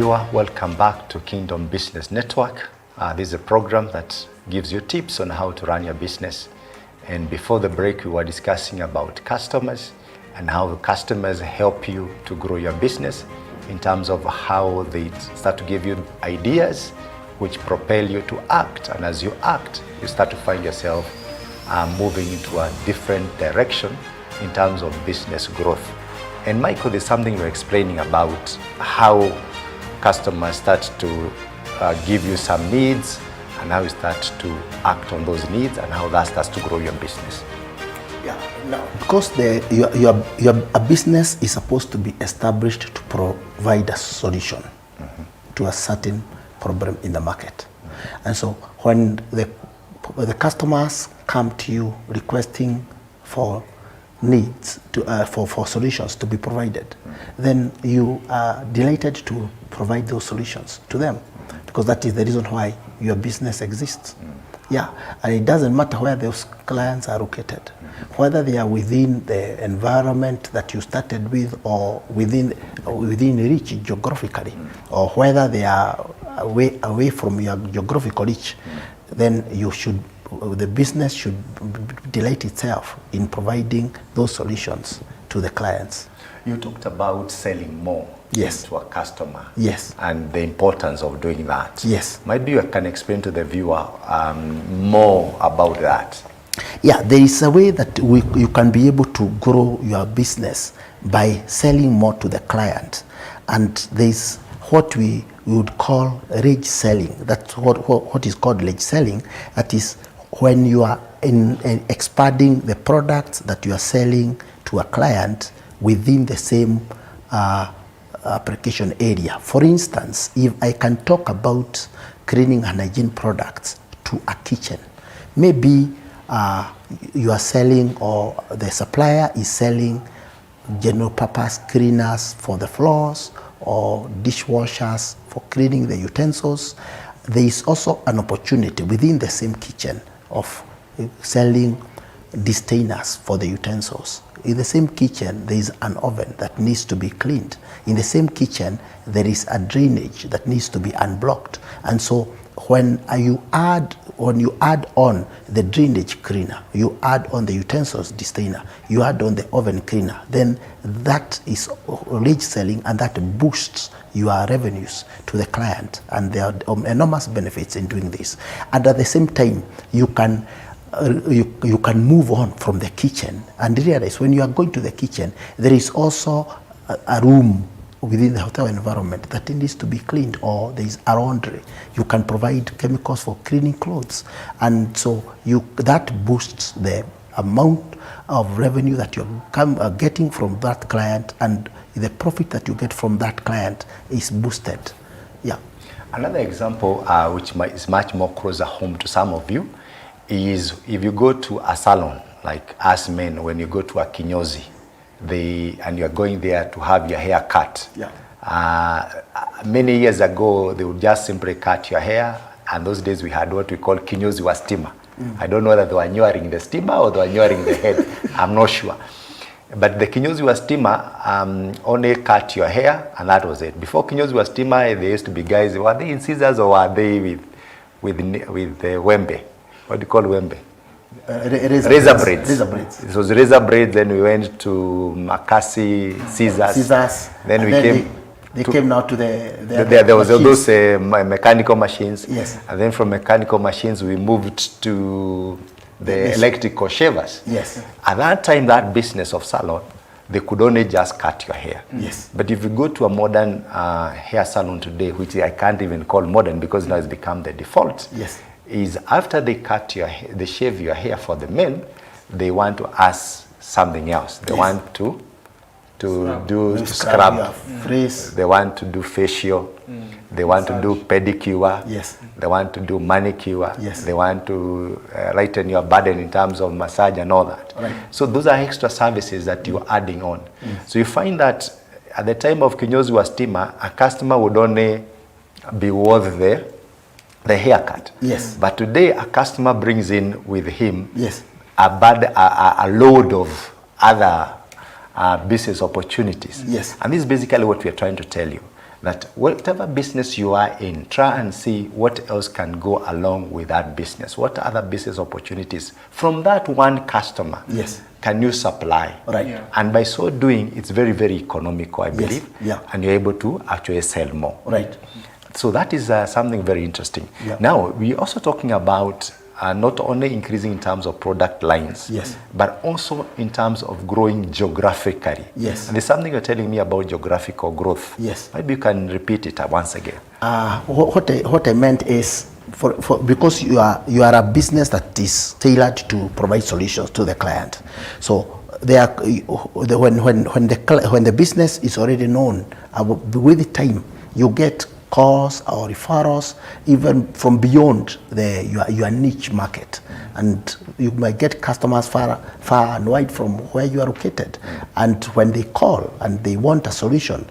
viewer, welcome back to Kingdom Business Network. This is a program that gives you tips on how to run your business. And before the break, we were discussing about customers and how the customers help you to grow your business in terms of how they start to give you ideas which propel you to act. And as you act, you start to find yourself moving into a different direction in terms of business growth. And Michael, there's something you're explaining about how customers start to give you some needs and how you start to act on those needs and how that starts to grow your business. Yeah, no, because your business is supposed to be established to provide a solution to a certain problem in the market. And so when the customers come to you requesting for needs for solutions to be provided, then you are delighted to provide those solutions to them, because that is the reason why your business exists. Yeah, and it doesn't matter where those clients are located, whether they are within the environment that you started with or within reach geographically, or whether they are away from your geographical reach, then the business should delight itself in providing those solutions to the clients. You talked about selling more to a customer. Yes. And the importance of doing that. Yes. Maybe you can explain to the viewer more about that. Yeah, there is a way that you can be able to grow your business by selling more to the client. And there is what we would call rage selling. That's what is called rage selling. That is when you are expanding the products that you are selling to a client within the same application area. For instance, if I can talk about cleaning and hygiene products to a kitchen, maybe you are selling, or the supplier is selling, general purpose cleaners for the floors or dishwashers for cleaning the utensils. There is also an opportunity within the same kitchen of selling distainers for the utensils. In the same kitchen, there is an oven that needs to be cleaned. In the same kitchen, there is a drainage that needs to be unblocked. And so when you add on the drainage cleaner, you add on the utensils distainer, you add on the oven cleaner, then that is rage selling, and that boosts your revenues to the client. And there are enormous benefits in doing this. And at the same time, you can move on from the kitchen and realize when you are going to the kitchen, there is also a room within the hotel environment that needs to be cleaned, or there is a laundry. You can provide chemicals for cleaning clothes. And so that boosts the amount of revenue that you're getting from that client, and the profit that you get from that client is boosted. Yeah. Another example, which is much more closer home to some of you, is if you go to a salon, like us men, when you go to a kinyozi, and you're going there to have your hair cut. Yeah. Many years ago, they would just simply cut your hair, and those days we had what we call kinyozi wa steamer. I don't know whether they were nyuring the steamer or they were nyuring the head. I'm not sure. But the kinyozi wa steamer only cut your hair, and that was it. Before kinyozi wa steamer, there used to be guys, were they in scissors or were they with the wembe? What do you call wembe? Razor braids. Razor braids. It was razor braids. Then we went to makasi, scissors. Then they came now to there was those mechanical machines. Yes. And then from mechanical machines we moved to the electrical shavers. Yes. At that time, that business of salon, they could only just cut your hair. Yes. But if you go to a modern hair salon today, which I can't even call modern because now it's become the default. Yes. Is after they cut your hair, they shave your hair for the men, they want to ask something else. They want to scrub, freeze. They want to do facial, they want to do pedicure, they want to do manicure, they want to lighten your burden in terms of massage and all that. Right. So those are extra services that you're adding on. So you find that at the time of kinyozi wa steamer, a customer would only be worth the haircut. Yes. But today a customer brings in with him a load of other business opportunities. Yes. And this is basically what we are trying to tell you. that whatever business you are in, try and see what else can go along with that business. What other business opportunities from that one customer Yes. can you supply? Right. Yeah. And by so doing, it's very, very economical, I believe. Yeah. And you're able to actually sell more. Right. So that is something very interesting. Yeah. Now, we're also talking about not only increasing in terms of product lines, Yes. but also in terms of growing geographically. Yes. And there's something you're telling me about geographical growth. Yes. Maybe you can repeat it once again. What I meant is, because you are a business that is tailored to provide solutions to the client. So when the business is already known, with time you get calls or referrals even from beyond your niche market, and you might get customers far and wide from where you are located, and when they call and they want a solution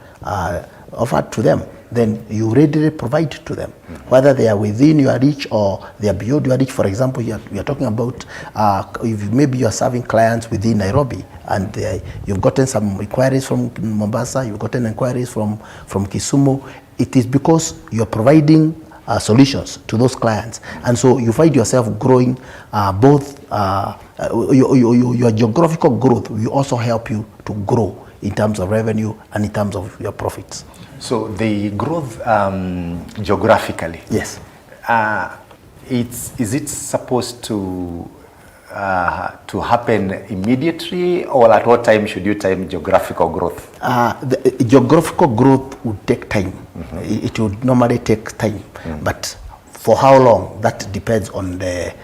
offered to them, then you readily provide to them, whether they are within your reach or they are beyond your reach. For example, you are talking about if maybe you are serving clients within Nairobi, and you've gotten some inquiries from Mombasa, you've gotten inquiries from Kisumu. It is because you are providing solutions to those clients, and so you find yourself growing. Both your geographical growth will also help you to grow in terms of revenue and in terms of your profits. So the growth geographically. Yes. Is it supposed to happen immediately, or at what time should you time geographical growth? The geographical growth would take time. It would normally take time, but for how long, that depends on the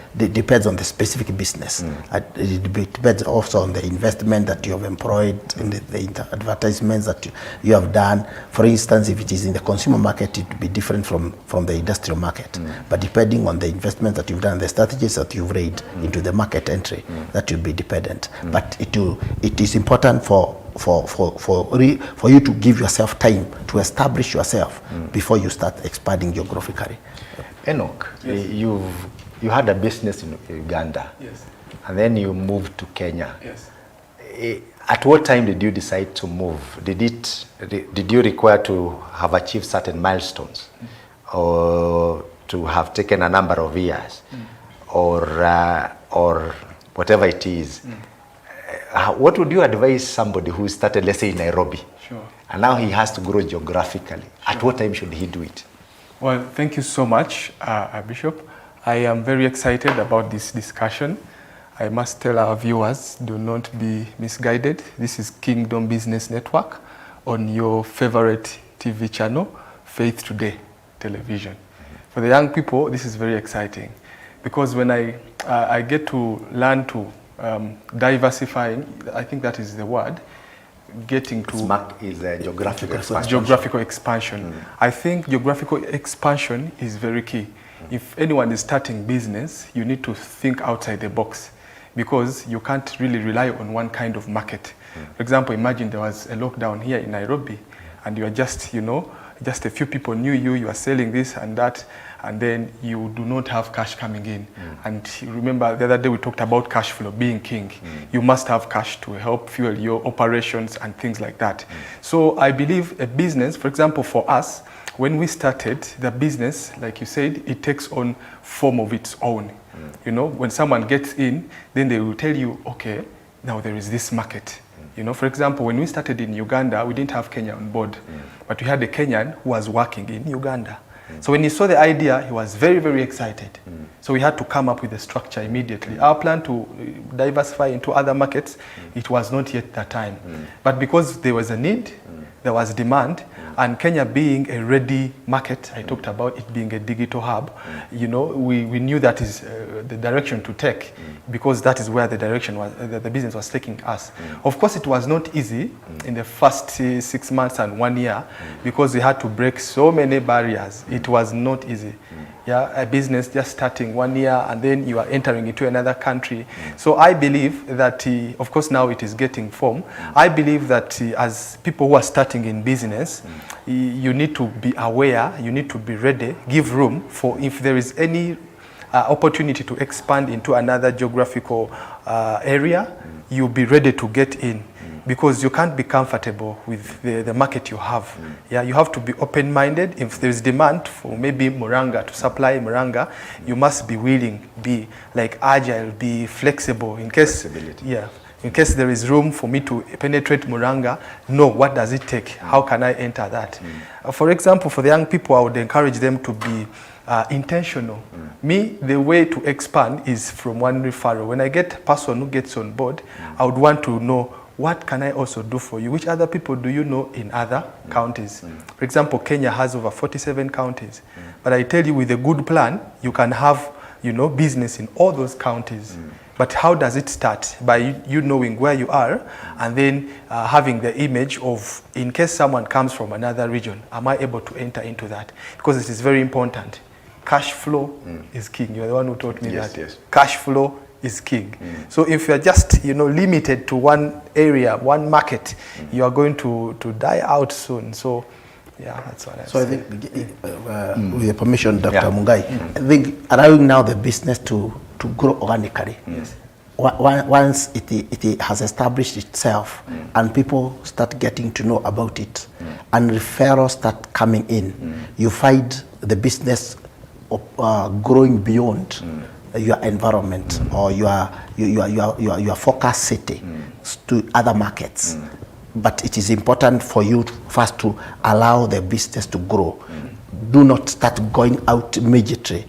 specific business. It depends also on the investment that you have employed in the advertisements that you have done. For instance, if it is in the consumer market, it would be different from the industrial market. But depending on the investment that you've done, the strategies that you've laid into the market entry, that will be dependent. But it is important for you to give yourself time to establish yourself before you start expanding geographically. Enoch, Yes. you had a business in Uganda, Yes. and then you moved to Kenya. Yes. At what time did you decide to move? Did you require to have achieved certain milestones, or to have taken a number of years, or whatever it is? What would you advise somebody who started, let's say, in Nairobi, Sure. and now he has to grow geographically? At what time should he do it? Well, thank you so much, Bishop. I am very excited about this discussion. I must tell our viewers, do not be misguided. This is Kingdom Business Network on your favorite TV channel, Faith Today Television. For the young people, this is very exciting, because when I get to learn to diversifying, I think that is the word, getting to geographical expansion. I think geographical expansion is very key. If anyone is starting business, you need to think outside the box, because you can't really rely on one kind of market. For example, imagine there was a lockdown here in Nairobi, and you are just a few people knew you are selling this and that, and then you do not have cash coming in. And remember, the other day we talked about cash flow being king. You must have cash to help fuel your operations and things like that. So I believe a business, for example, for us, when we started the business, like you said, it takes on form of its own. You know, when someone gets in, then they will tell you, okay, now there is this market. You know, for example, when we started in Uganda, we didn't have Kenya on board, but we had a Kenyan who was working in Uganda. So when he saw the idea, he was very, very excited. So we had to come up with a structure immediately. Our plan to diversify into other markets, it was not yet that time. But because there was a need, there was demand, and Kenya being a ready market, I talked about it being a digital hub, you know, we knew that is the direction to take, because that is where the direction was, the business was taking us. Of course, it was not easy in the first 6 months and 1 year, because we had to break so many barriers. It was not easy. Yeah, a business just starting 1 year and then you are entering into another country. So I believe that, of course now it is getting form. I believe that as people who are starting in business, you need to be aware, you need to be ready, give room for if there is any opportunity to expand into another geographical area, you'll be ready to get in. because you can't be comfortable with the market you have. Yeah, you have to be open-minded. If there is demand for maybe Muranga, to supply Muranga, you must be willing, be like agile, be flexible in case. Flexibility. Yeah. In case there is room for me to penetrate Muranga, no, what does it take? How can I enter that? For example, for the young people, I would encourage them to be intentional. Me, the way to expand is from one referral. When I get a person who gets on board, I would want to know, what can I also do for you? Which other people do you know in other counties? For example, Kenya has over 47 counties. But I tell you, with a good plan, you can have, business in all those counties. But how does it start? By you knowing where you are, and then having the image of, in case someone comes from another region, am I able to enter into that? Because it is very important. Cash flow is king. You're the one who taught me that. Yes. Cash flow is king. So if you're just limited to one area, one market, you are going to die out soon. So yeah, that's what I So say. I think, with your permission, Dr. Mungai, I think allowing now the business to grow organically. Yes. Once it has established itself and people start getting to know about it and referrals start coming in, you find the business growing beyond your environment or your focus city to other markets. But it is important for you first to allow the business to grow. Do not start going out immediately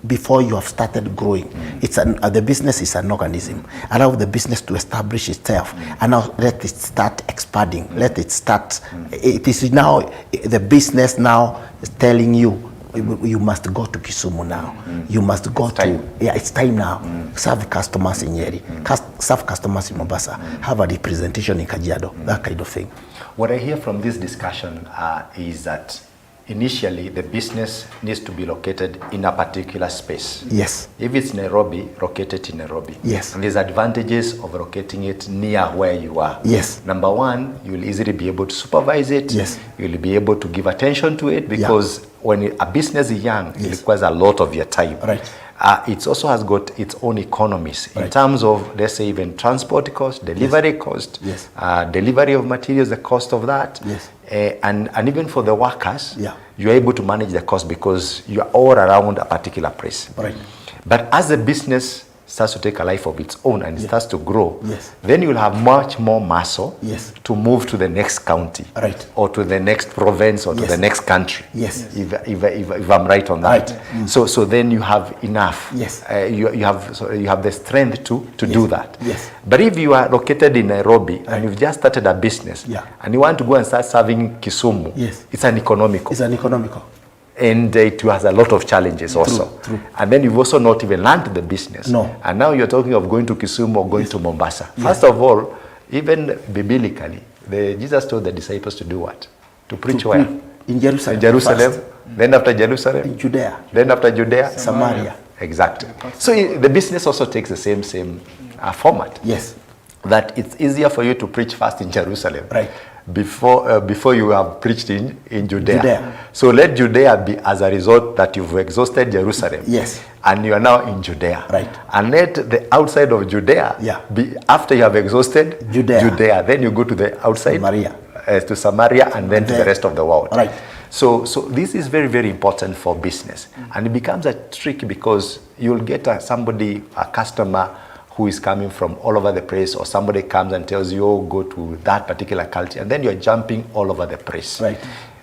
before you have started growing. The business is an organism. Allow the business to establish itself and now let it start expanding. Let it start. It is now the business now is telling you, you must go to Kisumu now. You must go it's time now. Serve customers in Nyeri. Serve customers in Mombasa. Have a representation in Kajiado. That kind of thing. What I hear from this discussion is that initially the business needs to be located in a particular space. Yes. If it's Nairobi, locate it in Nairobi. Yes. And there's advantages of locating it near where you are. Yes. Number one, you'll easily be able to supervise it. Yes. You'll be able to give attention to it because when a business is young, it requires a lot of your time. Right. It also has got its own economies in terms of, let's say, even transport cost, delivery cost, delivery of materials, the cost of that. Yes. And even for the workers, you're able to manage the cost because you're all around a particular place. Right. But as the business starts to take a life of its own and it starts to grow, then you'll have much more muscle to move to the next county or to the next province or to the next country. Yes. If I'm right on that. Right. So then you have enough. Yes. You have the strength to do that. Yes. But if you are located in Nairobi and you've just started a business and you want to go and start serving Kisumu, it's uneconomical. It's uneconomical. And it has a lot of challenges also. True. And then you've also not even learned the business. No. And now you're talking of going to Kisumu or going to Mombasa. First of all, even biblically, Jesus told the disciples to do what? To preach where? In Jerusalem. In Jerusalem. Then after Jerusalem? In Judea. Then after Judea? Samaria. Exactly. So the business also takes the same format. Yes. That it's easier for you to preach first in Jerusalem. Right. Before you have preached in Judea. So let Judea be as a result that you've exhausted Jerusalem. Yes. And you are now in Judea. Right. And let the outside of Judea be after you have exhausted Judea. Then you go to the outside to Samaria and then to the rest of the world. Right. So this is very, very important for business. And it becomes a trick because you'll get a customer who is coming from all over the place, or somebody comes and tells you, oh, go to that particular culture, and then you're jumping all over the place. Right.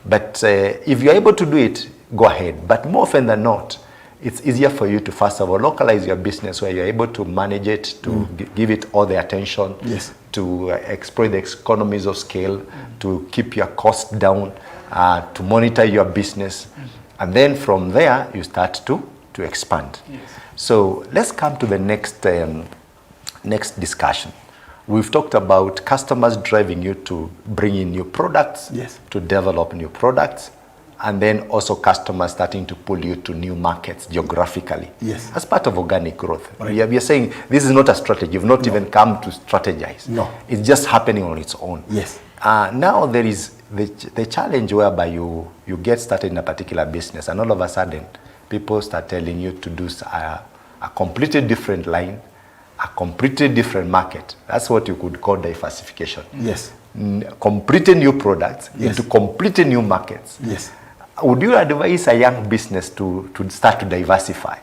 But if you're able to do it, go ahead. But more often than not, it's easier for you to, first of all, localize your business where you're able to manage it, to give it all the attention, to exploit the economies of scale, to keep your costs down, to monitor your business. And then from there, you start to expand. Yes. So let's come to the next discussion. We've talked about customers driving you to bring in new products, to develop new products, and then also customers starting to pull you to new markets geographically. Yes. As part of organic growth. Right. We are saying this is not a strategy. You've not even come to strategize. No. It's just happening on its own. Yes. Now there is the challenge whereby you get started in a particular business and all of a sudden people start telling you to do a completely different line, a completely different market. That's what you could call diversification. Yes. Completely new products Yes. into completely new markets. Yes. Would you advise a young business to start to diversify?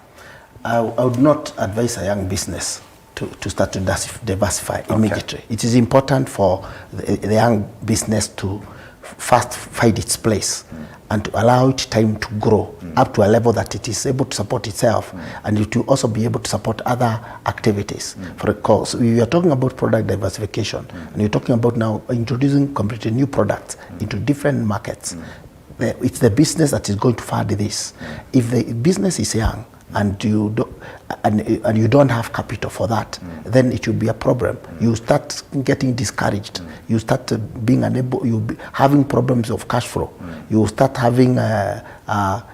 I would not advise a young business to start to diversify immediately. It is important for the young business to first find its place and to allow it time to grow up to a level that it is able to support itself and it will also be able to support other activities. For course, we are talking about product diversification and you're talking about now introducing completely new products into different markets. It's the business that is going to fund this. If the business is young and you don't have capital for that, then it will be a problem. You start getting discouraged. You start being unable. You having problems of cash flow. You start having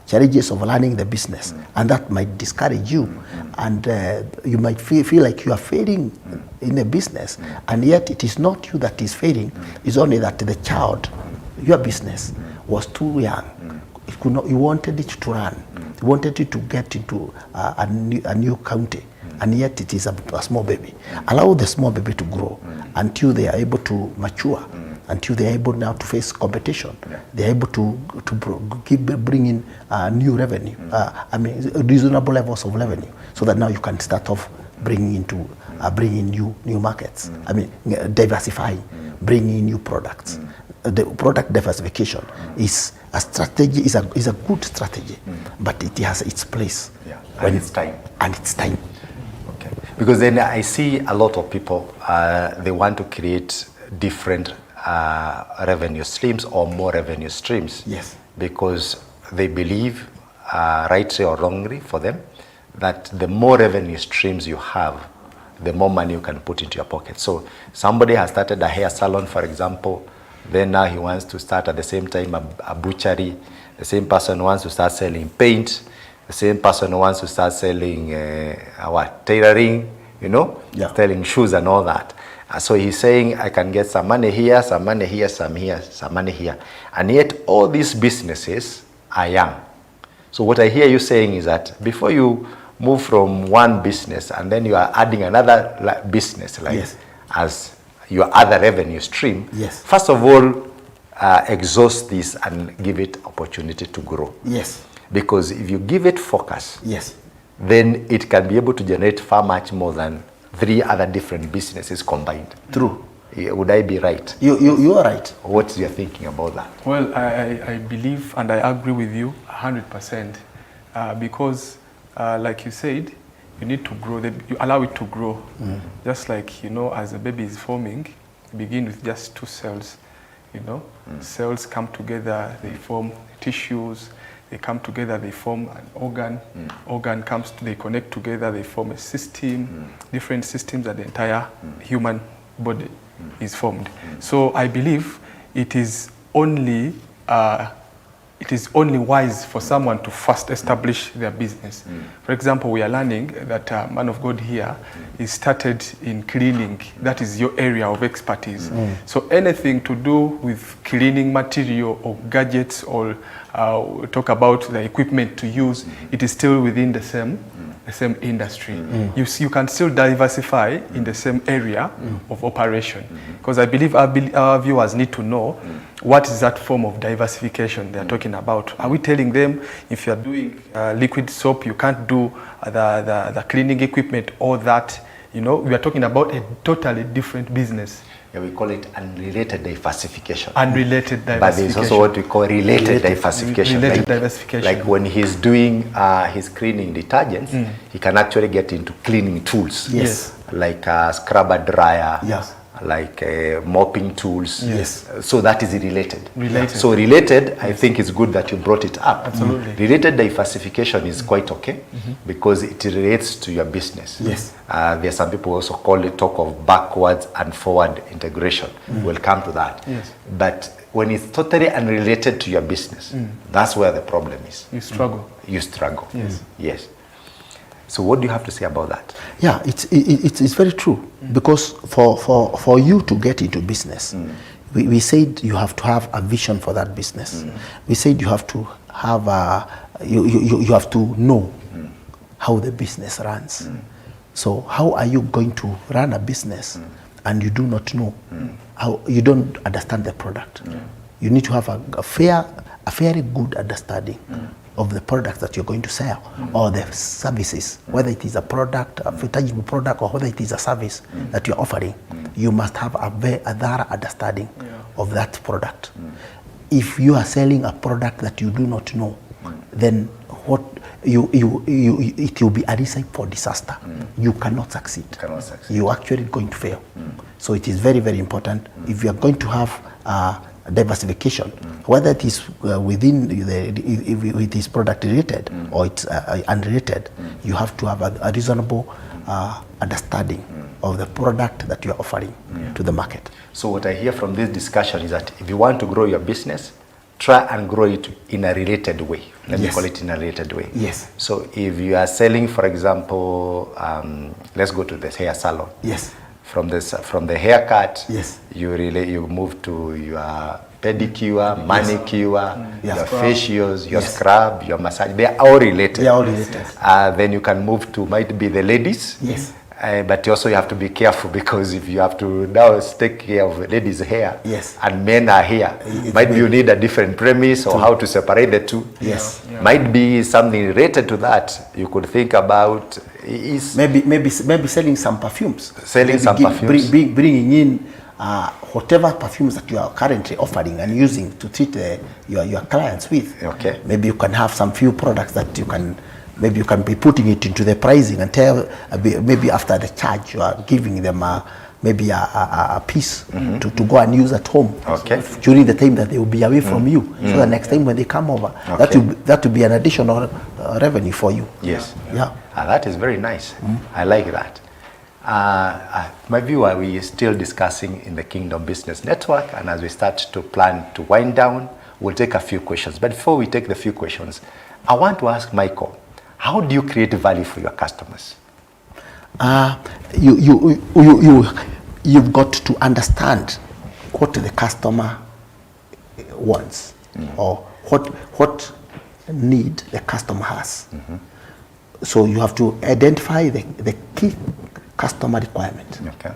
challenges of learning the business, and that might discourage you. And you might feel like you are failing in a business, and yet it is not you that is failing. It's only that the child, your business, was too young. It could not, you wanted it to run. You wanted it to get into a new county, and yet it is a small baby. Allow the small baby to grow until they are able to mature, until they are able now to face competition. They are able to bring in new revenue, reasonable levels of revenue, so that now you can start off bringing in new markets. Diversifying, bringing in new products. The product diversification is a strategy, is a good strategy, but it has its place. And it's time. And it's time. Okay. Because then I see a lot of people, they want to create different revenue streams or more revenue streams. Yes. Because they believe, rightly or wrongly for them, that the more revenue streams you have, the more money you can put into your pocket. So somebody has started a hair salon, for example, then now he wants to start at the same time a butchery. The same person wants to start selling paint. The same person wants to start selling tailoring, selling shoes and all that. So he's saying, I can get some money here, some money here, some money here. And yet all these businesses are young. So what I hear you saying is that before you move from one business and then you are adding another business, as your other revenue stream, first of all, exhaust this and give it opportunity to grow. Yes. Because if you give it focus, then it can be able to generate far much more than 3 other different businesses combined. True. Would I be right? You are right. What's your thinking about that? Well, I believe and I agree with you 100%, because like you said, you need to grow, you allow it to grow. Just like, as a baby is forming, you begin with just 2 cells, Cells come together, they form tissues, they come together, they form an organ. Organ comes, they connect together, they form a system, different systems that the entire human body is formed. So I believe it is only wise for someone to first establish their business. For example, we are learning that a man of God here is started in cleaning. That is your area of expertise. So anything to do with cleaning material or gadgets or talk about the equipment to use, it is still within the same industry. You can still diversify in the same area of operation. Because I believe our viewers need to know what is that form of diversification they are talking about. Are we telling them if you are doing liquid soap, you can't do the cleaning equipment or that? We are talking about a totally different business. Yeah, we call it unrelated diversification. Unrelated diversification. But there's also what we call related diversification. Diversification. Like when he's doing his cleaning detergents, he can actually get into cleaning tools. Yes. Like a scrubber dryer. Yes. Like mopping tools. Yes. So that is related. Related. So related, I think it's good that you brought it up. Absolutely. Related diversification is quite okay because it relates to your business. Yes. There are some people also talk of backwards and forward integration. We'll come to that. Yes. But when it's totally unrelated to your business, that's where the problem is. You struggle. You struggle. Yes. Yes. So what do you have to say about that? Yeah, it's very true, because for you to get into business, we said you have to have a vision for that business. We said you have to have you have to know how the business runs. So how are you going to run a business and you do not know how, you don't understand the product? You need to have a very good understanding of the product that you're going to sell or the services, whether it is a product, a tangible product, or whether it is a service that you're offering. You must have a thorough understanding of that product. If you are selling a product that you do not know, then what it will be a recipe for disaster. You cannot succeed. You're actually going to fail. So it is very, very important if you are going to have diversification, whether it is within if it is product related or it's unrelated, you have to have a reasonable understanding of the product that you are offering to the market. So what I hear from this discussion is that if you want to grow your business, try and grow it in a related way. Let me call it in a related way. Yes. So if you are selling, for example, let's go to the hair salon. Yes. From the haircut, yes, you move to your pedicure, manicure, your facials, your scrub, your massage. They are all related. They are all related. Then you can move to, might be the ladies. Yes. But also you have to be careful, because if you have to now take care of ladies' hair and men are here, might be you need a different premise or how to separate the two. Yes. Might be something related to that you could think about. Is maybe selling some perfumes. Selling some perfumes. Bringing in whatever perfumes that you are currently offering and using to treat your clients with. Okay. Maybe you can have some few products that you can. Maybe you can be putting it into the pricing and tell, maybe after the charge you are giving them maybe a piece to go and use at home during the time that they will be away from you. So the next time when they come over, that will be an additional revenue for you. Yes. Yeah. That is very nice. I like that. My viewer, we are still discussing in the Kingdom Business Network, and as we start to plan to wind down, we'll take a few questions. But before we take the few questions, I want to ask Michael, how do you create value for your customers? You've got to understand what the customer wants or what need the customer has. So you have to identify the key customer requirement. Okay.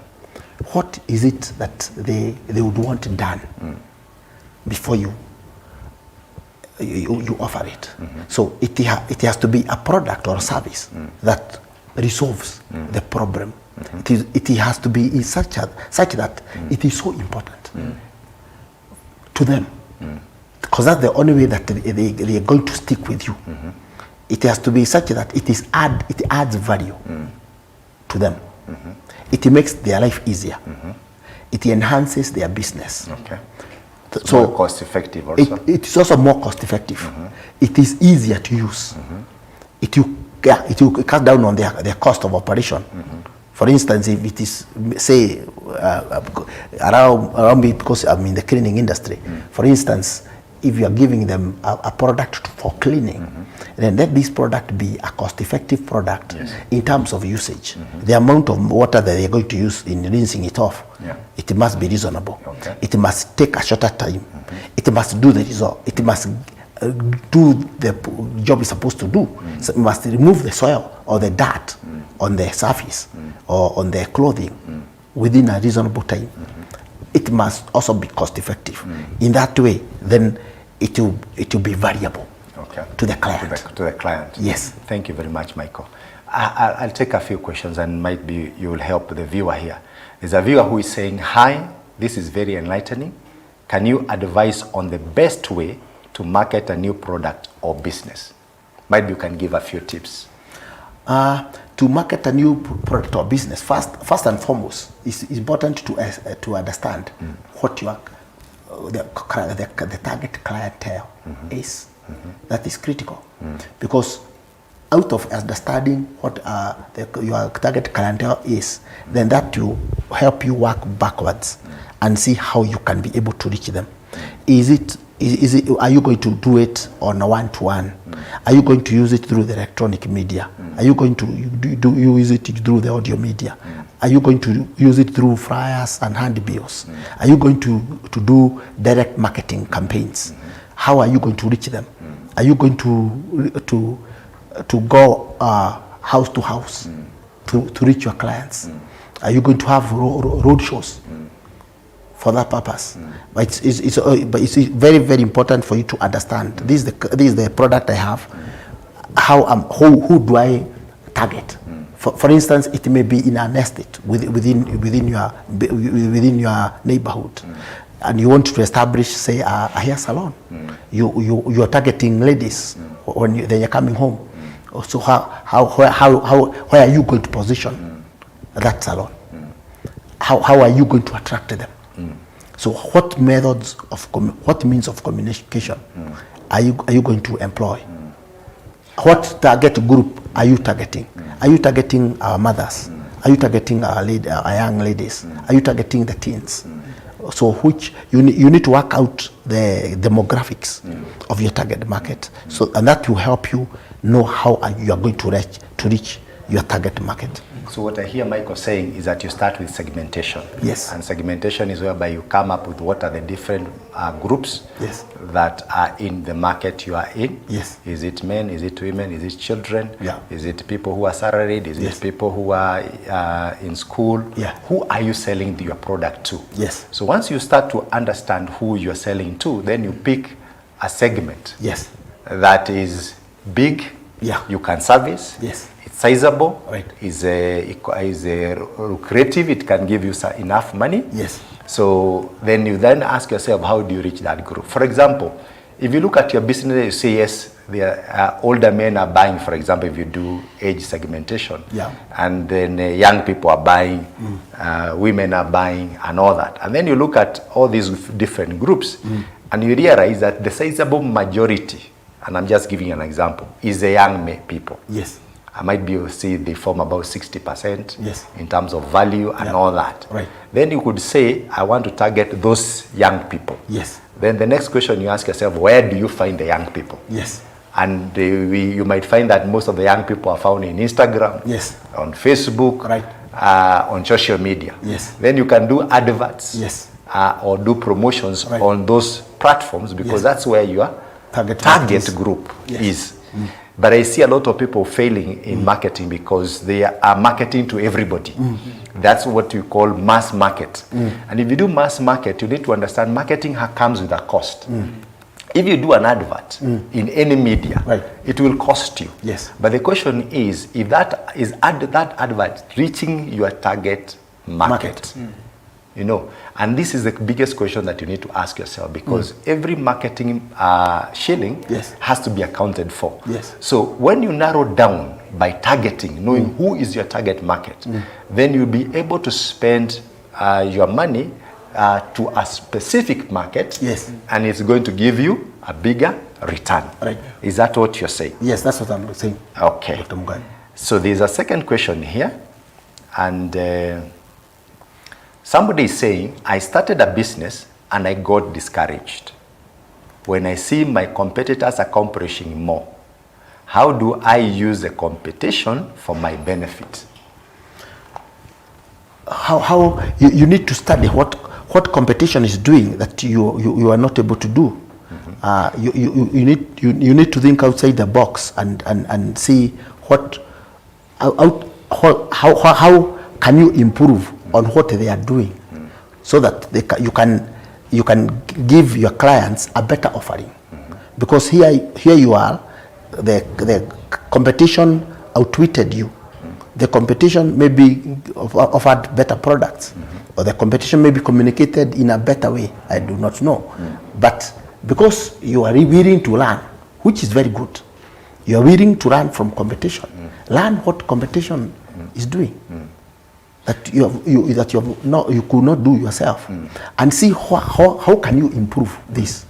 What is it that they would want done before you offer it? So it has to be a product or a service that resolves the problem. It has to be such that it is so important to them, because that's the only way that they are going to stick with you. It has to be such that it adds value to them. It makes their life easier. It enhances their business. Okay. So more cost effective also. It is also more cost effective. It is easier to use. It will cut down on their cost of operation. For instance, if it is, say, around me, because I'm in the cleaning industry, for instance, if you are giving them a product for cleaning, then let this product be a cost-effective product in terms of usage. The amount of water that they're going to use in rinsing it off, it must be reasonable. It must take a shorter time. It must do the result. It must do the job it's supposed to do. So it must remove the soil or the dirt on the surface or on their clothing within a reasonable time. It must also be cost-effective. In that way, then it will be variable to the client. To the client. Yes. Thank you very much, Michael. I'll take a few questions, and might be you will help the viewer here. There's a viewer who is saying, "Hi, this is very enlightening. Can you advise on the best way to market a new product or business?" Maybe you can give a few tips. To market a new product or business, first and foremost, it's important to understand what the target clientele is. That is critical, because out of understanding what your target clientele is, then that will help you work backwards and see how you can be able to reach them. Are you going to do it on a one-to-one? Are you going to use it through the electronic media? Are you going to use it through the audio media? Are you going to use it through flyers and handbills? Are you going to do direct marketing campaigns? How are you going to reach them? Are you going to go house to house to reach your clients? Are you going to have road shows for that purpose? But it's very, very important for you to understand. This is the product I have. Who do I target? For instance, it may be in an estate within your neighborhood, and you want to establish, say, a hair salon. You are targeting ladies when they are coming home. So where are you going to position that salon? How are you going to attract them? So what means of communication are you going to employ? What target group are you targeting? Are you targeting our mothers? Are you targeting our young ladies? Are you targeting the teens? So which you need to work out the demographics of your target market. So, and that will help you know how you are going to reach your target market. So what I hear Michael saying is that you start with segmentation. Yes. And segmentation is whereby you come up with what are the different groups that are in the market you are in. Yes. Is it men? Is it women? Is it children? Yeah. Is it people who are salaried? Is it people who are in school? Yeah. Who are you selling your product to? Yes. So once you start to understand who you're selling to, then you pick a segment. Yes. That is big. Yeah. You can service. Yes. Sizable, right? Is lucrative. It can give you enough money. Yes. So then you ask yourself, how do you reach that group? For example, if you look at your business, you say yes, the older men are buying. For example, if you do age segmentation, and then young people are buying, women are buying, and all that. And then you look at all these different groups, and you realize that the sizable majority, and I'm just giving an example, is the young people. Yes. I might be able to see they form about 60% in terms of value and all that. Right. Then you could say, I want to target those young people. Yes. Then the next question you ask yourself, where do you find the young people? Yes. And you might find that most of the young people are found in Instagram, on Facebook, on social media. Yes. Then you can do adverts or do promotions on those platforms, because that's where your target group is. But I see a lot of people failing in marketing because they are marketing to everybody. That's what you call mass market. And if you do mass market, you need to understand marketing comes with a cost. If you do an advert in any media, it will cost you. Yes. But the question is, if that advert reaching your target market. You know, and this is the biggest question that you need to ask yourself, because every marketing shilling has to be accounted for. Yes. So when you narrow down by targeting, knowing who is your target market, then you'll be able to spend your money to a specific market, and it's going to give you a bigger return. Right. Is that what you're saying? Yes, that's what I'm saying. Okay. So there's a second question here, and somebody is saying, I started a business and I got discouraged. When I see my competitors accomplishing more, how do I use the competition for my benefit? How you need to study what competition is doing that you are not able to do. You need to think outside the box and see how can you improve on what they are doing, so that you can give your clients a better offering. Because here you are, the competition outwitted you. The competition maybe offered better products, or the competition may be communicated in a better way. I do not know. But because you are willing to learn, which is very good, you are willing to learn from competition. Learn what competition is doing. That you could not do yourself, and see how can you improve this,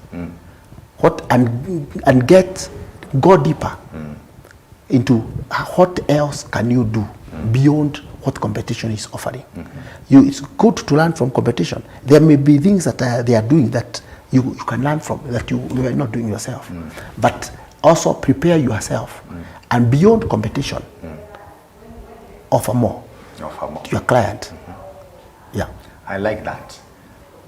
and go deeper into what else can you do beyond what competition is offering. It's good to learn from competition. There may be things that they are doing that you can learn from, that you are not doing yourself, but also prepare yourself, and beyond competition, offer more to your client. Yeah. I like that.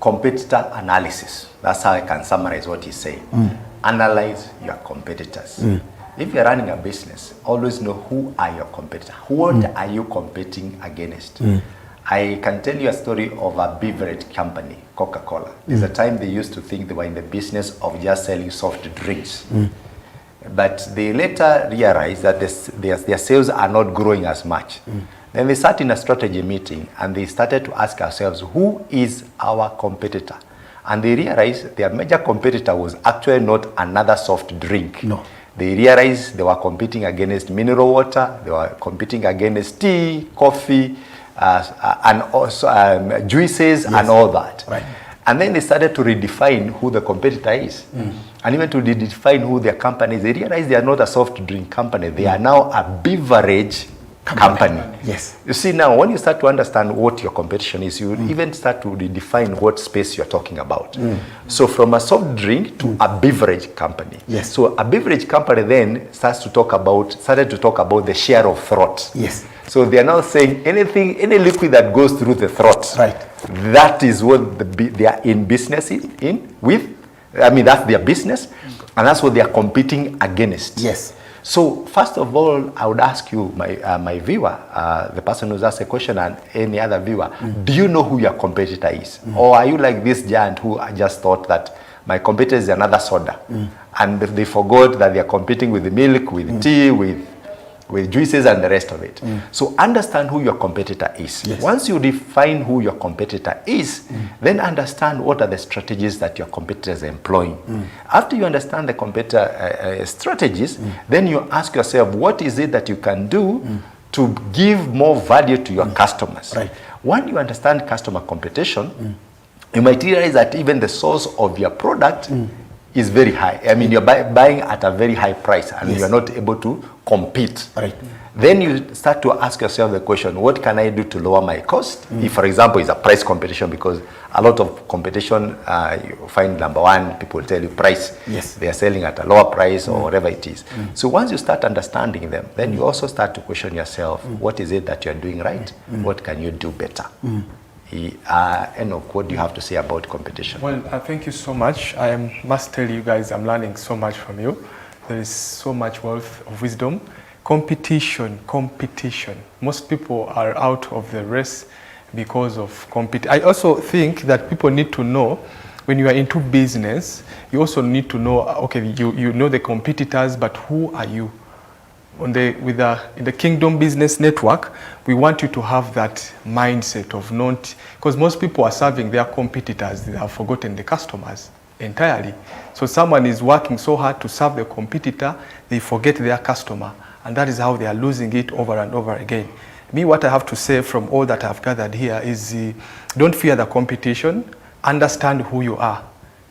Competitor analysis. That's how I can summarize what he's saying. Analyze your competitors. if you're running a business, always know who are your competitors. What are you competing against? I can tell you a story of a beverage company, Coca-Cola. There's a time they used to think they were in the business of just selling soft drinks. But they later realized that their sales are not growing as much. Then they sat in a strategy meeting and they started to ask ourselves, who is our competitor? And they realized their major competitor was actually not another soft drink. No. They realized they were competing against mineral water, they were competing against tea, coffee, and also juices, and all that. Right. And then they started to redefine who the competitor is. And even to redefine who their company is, they realized they are not a soft drink company. They are now a beverage company. Yes. You see, now when you start to understand what your competition is, you even start to redefine what space you're talking about. So from a soft drink to a beverage company. Yes. So a beverage company then started to talk about the share of throat. Yes. So they are now saying any liquid that goes through the throat, Right. that is what they are in business with. I mean, that's their business, and that's what they are competing against. Yes. So first of all, I would ask you, my viewer, the person who's asked a question, and any other viewer, do you know who your competitor is? Or are you like this giant who just thought that my competitor is another soda, and they forgot that they are competing with the milk, with tea, with juices and the rest of it. So understand who your competitor is. Yes. Once you define who your competitor is, then understand what are the strategies that your competitors are employing. After you understand the competitor strategies, then you ask yourself, what is it that you can do to give more value to your customers? Right. When you understand customer competition, you might realize that even the source of your product is very high. I mean, you're buying at a very high price, and you're not able to compete. Right. Then you start to ask yourself the question, what can I do to lower my cost? If, for example, it's a price competition, because a lot of competition, you find number one, people tell you price. Yes. They are selling at a lower price or whatever it is. So once you start understanding them, then you also start to question yourself, what is it that you're doing right? What can you do better? Enoch, what do you have to say about competition? Well, thank you so much. I must tell you guys, I'm learning so much from you. There is so much wealth of wisdom. Competition. Most people are out of the race because of competition. I also think that people need to know, when you are into business, you also need to know, okay, you know the competitors, but who are you? In the Kingdom Business Network, we want you to have that mindset of not, because most people are serving their competitors, they have forgotten the customers entirely. So someone is working so hard to serve the competitor, they forget their customer, and that is how they are losing it over and over again. Me, what I have to say from all that I've gathered here is don't fear the competition, understand who you are.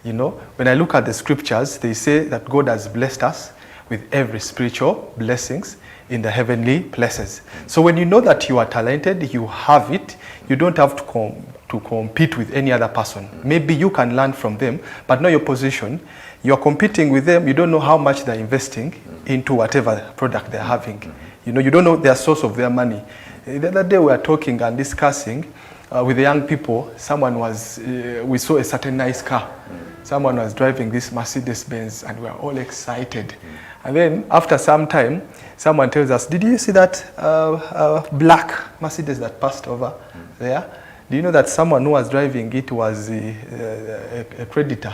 You know, when I look at the scriptures, they say that God has blessed us with every spiritual blessings in the heavenly places. So when you know that you are talented, you have it, you don't have to compete with any other person. Maybe you can learn from them, but know your position. You're competing with them, you don't know how much they're investing into whatever product they're having. You know, you don't know their source of their money. The other day we were talking and discussing with the young people. We saw a certain nice car. Someone was driving this Mercedes-Benz and we were all excited. And then after some time, someone tells us, did you see that black Mercedes that passed over there? Do you know that someone who was driving it was a creditor?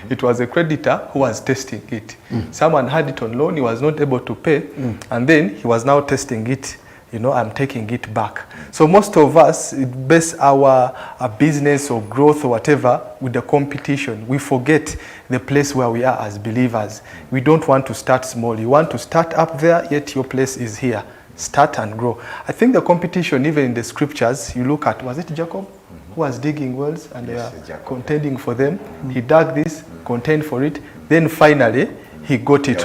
It was a creditor who was testing it. Someone had it on loan, he was not able to pay, and then he was now testing it. You know, I'm taking it back. So most of us base our business or growth or whatever with the competition. We forget the place where we are as believers. We don't want to start small. You want to start up there, yet your place is here. Start and grow. I think the competition, even in the scriptures, you look at, was it Jacob who was digging wells and they are contending for them? He dug this, contend for it, then finally he got it.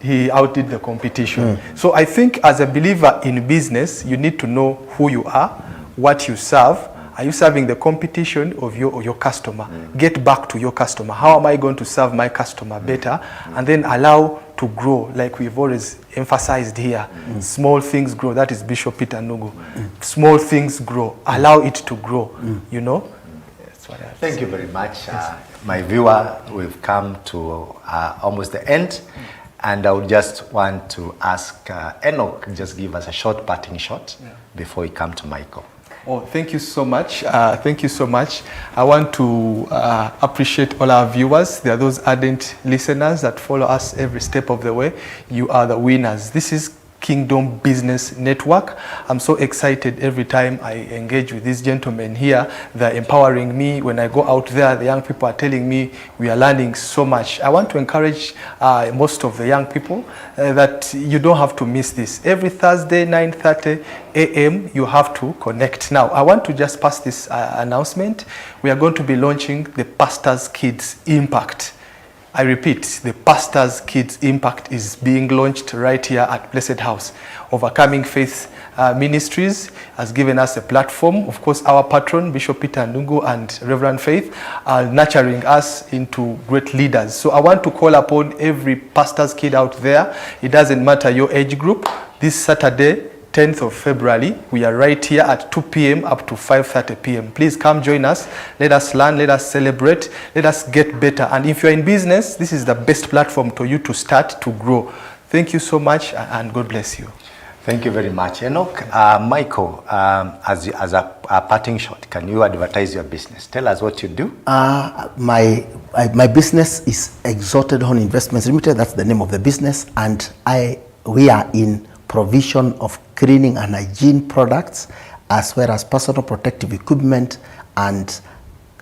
He outdid the competition. So I think as a believer in business, you need to know who you are, what you serve. Are you serving the competition of your customer? Get back to your customer. How am I going to serve my customer better? And then allow to grow, like we've always emphasized here. Small things grow. That is Bishop Peter Nugu. Small things grow. Allow it to grow, you know? That's what I have to Thank say. you very much. My viewer, we've come to almost the end. And I would just want to ask Enoch, just give us a short parting shot before we come to Michael. Oh, thank you so much. Thank you so much. I want to appreciate all our viewers. There are those ardent listeners that follow us every step of the way. You are the winners. This is Kingdom Business Network. I'm so excited every time I engage with these gentlemen here. They're empowering me. When I go out there, the young people are telling me we are learning so much. I want to encourage most of the young people that you don't have to miss this. Every Thursday, 9:30 a.m., you have to connect. Now, I want to just pass this announcement. We are going to be launching the Pastor's Kids Impact. I repeat, the Pastor's Kids Impact is being launched right here at Blessed House. Overcoming Faith Ministries has given us a platform. Of course, our patron, Bishop Peter Ndungu and Reverend Faith, are nurturing us into great leaders. So I want to call upon every pastor's kid out there. It doesn't matter your age group. This Saturday, 10th of February, we are right here at 2 p.m. up to 5:30 p.m. Please come join us. Let us learn, let us celebrate, let us get better. And if you're in business, this is the best platform for you to start to grow. Thank you so much, and God bless you. Thank you very much, Enoch. Michael, as a parting shot, can you advertise your business? Tell us what you do. My business is Exalted Horn Investments Limited. That's the name of the business. And we are in provision of cleaning and hygiene products, as well as personal protective equipment and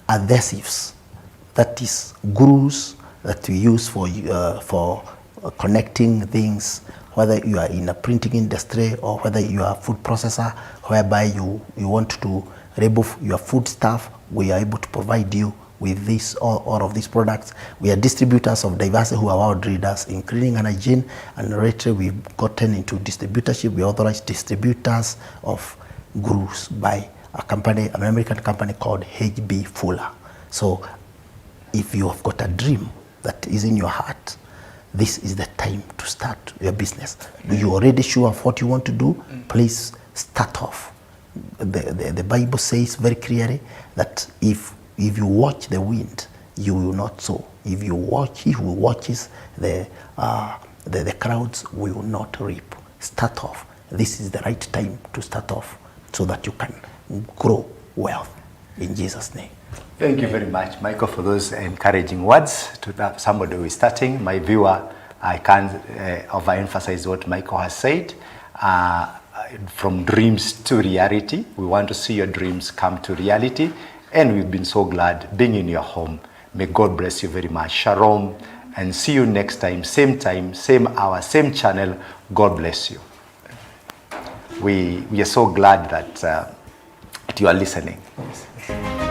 adhesives. That is glues that we use for connecting things, whether you are in a printing industry or whether you are a food processor, whereby you want to label your food stuff. We are able to provide you with this, all of these products. We are distributors of diversity who are world leaders in cleaning and hygiene, and later we've gotten into distributorship. We authorized distributors of glues by a company, an American company called H.B. Fuller. So if you have got a dream that is in your heart, this is the time to start your business. You're already sure of what you want to do, please start off. The Bible says very clearly that if you watch the wind, you will not sow. If you watch, he who watches the clouds will not reap. Start off. This is the right time to start off so that you can grow wealth in Jesus' name. Thank you very much, Michael, for those encouraging words to somebody who is starting. My viewer, I can't overemphasize what Michael has said. From dreams to reality. We want to see your dreams come to reality. And we've been so glad being in your home. May God bless you very much. Shalom, and see you next time, same hour, same channel. God bless you. We are so glad that you are listening. Yes.